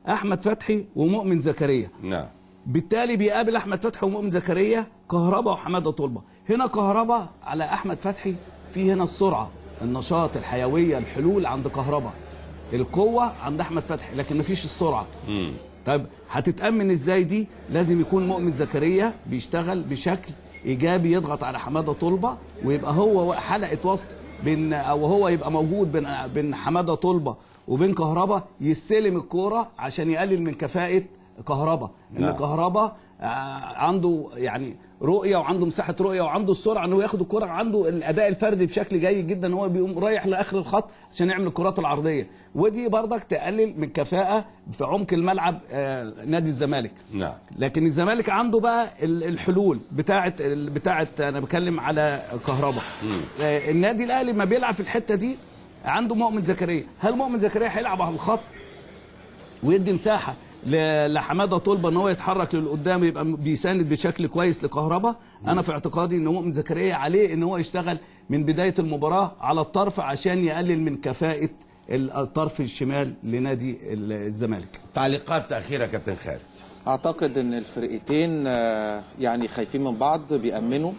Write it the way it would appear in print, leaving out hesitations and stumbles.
احمد فتحي ومؤمن زكريا. نعم. بالتالي بيقابل احمد فتحي ومؤمن زكريا كهربا وحماده طلبه. هنا كهربا على احمد فتحي، في هنا السرعه، النشاط، الحيويه، الحلول عند كهربا، القوه عند احمد فتحي، لكن مفيش السرعه. طيب هتتامن ازاي دي؟ لازم يكون مؤمن زكريا بيشتغل بشكل ايجابي، يضغط على حماده طلبه، ويبقى هو حلقه وسط بين، او هو يبقى موجود بين حماده طلبه وبين كهربا، يستلم الكوره عشان يقلل من كفاءه كهربا. ان كهربا عنده يعني رؤيه، وعنده مساحه رؤيه، وعنده السرعه انه ياخد الكره، عنده الاداء الفردي بشكل جيد جدا، هو بيقوم رايح لاخر الخط عشان يعمل الكرات العرضيه، ودي برضك تقلل من كفاءه في عمق الملعب نادي الزمالك. نعم. لكن الزمالك عنده بقى الحلول بتاعه انا بتكلم على كهربا. النادي الاهلي ما بيلعب في الحته دي عنده مؤمن زكريا. هل مؤمن زكريا هيلعب على الخط ويدي مساحه لحماده طلبه ان هو يتحرك للقدام، يبقى بيساند بشكل كويس لكهربا؟ انا في اعتقادي ان مؤمن زكريا عليه ان هو يشتغل من بدايه المباراه على الطرف عشان يقلل من كفاءه الطرف الشمال لنادي الزمالك. تعليقات اخيره كابتن خالد. اعتقد ان الفرقتين يعني خايفين من بعض، بيأمنوا.